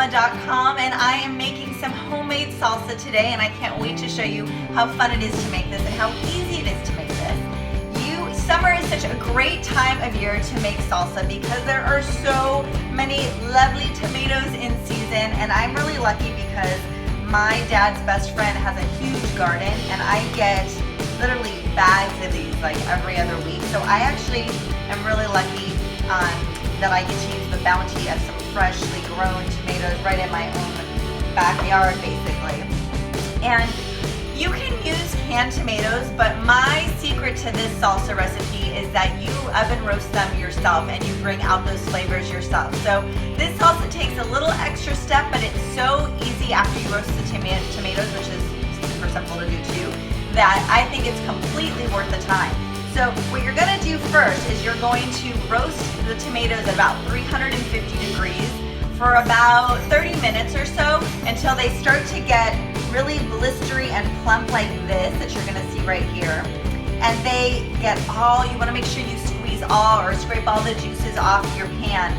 salsamama.com, and I am making some homemade salsa today, and I can't wait to show you how fun it is to make this and how easy it is to make this. Summer is such a great time of year to make salsa because there are so many lovely tomatoes in season, and I'm really lucky because my dad's best friend has a huge garden and I get literally bags of these like every other week. So I actually am really lucky that I get to use the bounty of some freshly grown tomatoes right in my own backyard basically. And you can use canned tomatoes, but my secret to this salsa recipe is that you oven roast them yourself and you bring out those flavors yourself. So this salsa takes a little extra step, but it's so easy after you roast the tomatoes, which is super simple to do too, that I think it's completely worth the time. So what you're gonna do first is you're going to roast the tomatoes at about 350 degrees for about 30 minutes or so until they start to get really blistery and plump like this that you're gonna see right here. And they get you wanna make sure you squeeze or scrape all the juices off your pan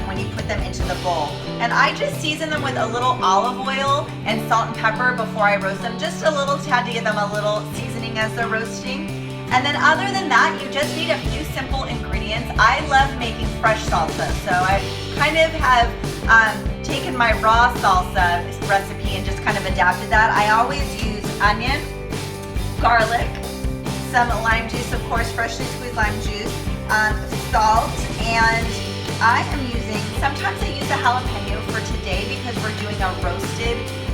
when you put them into the bowl. And I just season them with a little olive oil and salt and pepper before I roast them, just a little tad to give them a little seasoning as they're roasting. And then other than that, you just need a few simple ingredients. I love making fresh salsa, so I kind of have taken my raw salsa recipe and just kind of adapted that. I always use onion, garlic, some lime juice, of course, freshly squeezed lime juice, salt, and I am using, sometimes I use a jalapeno for today because we're doing a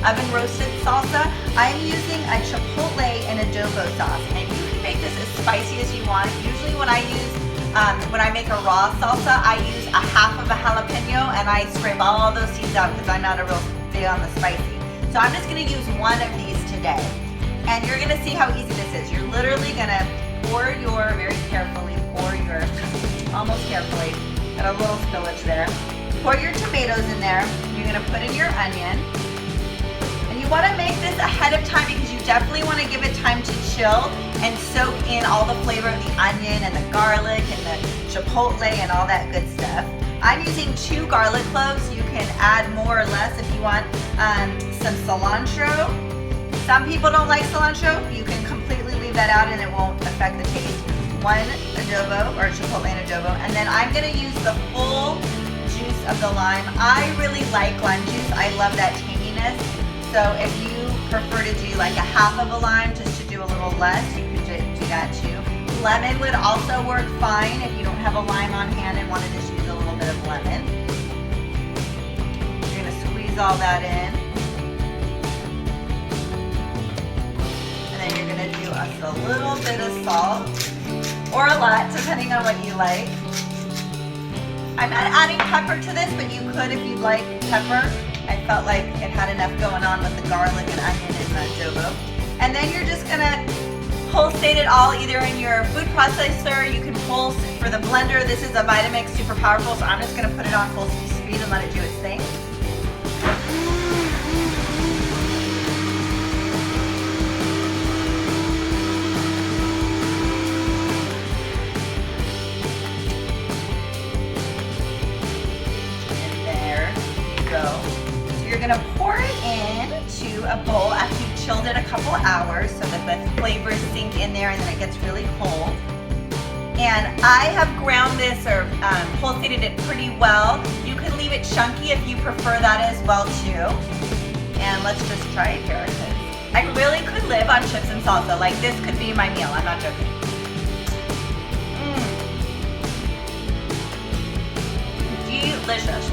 oven roasted salsa. I'm using a chipotle and adobo sauce, and you can make this as spicy as you want. Usually when I make a raw salsa, I use a half of a jalapeno and I scrape all those seeds out because I'm not a real big on the spicy. So I'm just gonna use one of these today. And you're gonna see how easy this is. You're literally gonna almost carefully, got a little spillage there. Pour your tomatoes in there. You're gonna put in your onion. And you wanna make this ahead of time because you definitely wanna give it time to chill and soak in all the flavor of the onion and the garlic and the chipotle and all that good stuff. I'm using 2 garlic cloves. You can add more or less if you want some cilantro. Some people don't like cilantro. You can completely leave that out and it won't affect the taste. 1 adobo or chipotle and adobo. And then I'm gonna use the full juice of the lime. I really like lime juice. I love that tanginess. So if you prefer to do like a half of a lime just to do a little less, you can do that too. Lemon would also work fine if you don't have a lime on hand and want to just use a little bit of lemon. You're gonna squeeze all that in. And then you're gonna do a little bit of salt, or a lot, depending on what you like. I'm not adding pepper to this, but you could if you'd like pepper. I felt like it had enough going on with the garlic and onion and the adobo. And then you're just gonna pulsate it all either in your food processor. You can pulse for the blender. This is a Vitamix super powerful, so I'm just gonna put it on full speed and let it do its thing. You're gonna pour it into a bowl after you've chilled it a couple hours so that the flavors sink in there and then it gets really cold. And I have ground this or pulsated it pretty well. You can leave it chunky if you prefer that as well too. And let's just try it here. I really could live on chips and salsa. Like this could be my meal, I'm not joking. Delicious.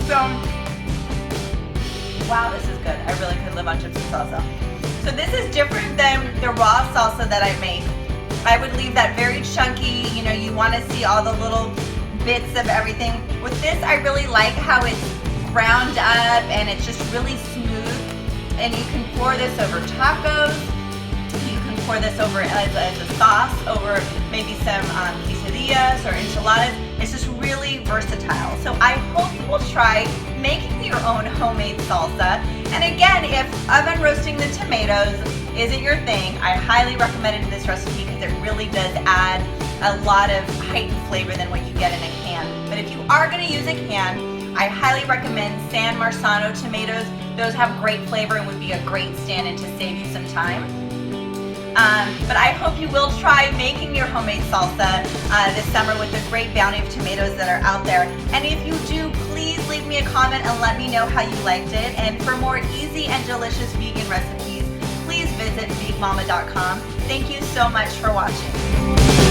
So, wow, this is good. I really could live on chips and salsa. So this is different than the raw salsa that I make. I would leave that very chunky, you want to see all the little bits of everything. With this, I really like how it's ground up and it's just really smooth. And you can pour this over tacos. You can pour this over as a sauce over maybe some quesadillas or enchiladas. It's just really versatile. So I hope you will try making your own homemade salsa. And again, if oven roasting the tomatoes isn't your thing, I highly recommend this recipe because it really does add a lot of heightened flavor than what you get in a can. But if you are going to use a can, I highly recommend San Marzano tomatoes. Those have great flavor and would be a great stand-in to save you some time. But I hope you will try making your homemade salsa this summer with the great bounty of tomatoes that are out there. And if you do, please leave me a comment and let me know how you liked it. And for more easy and delicious vegan recipes, please visit vegemama.com. Thank you so much for watching.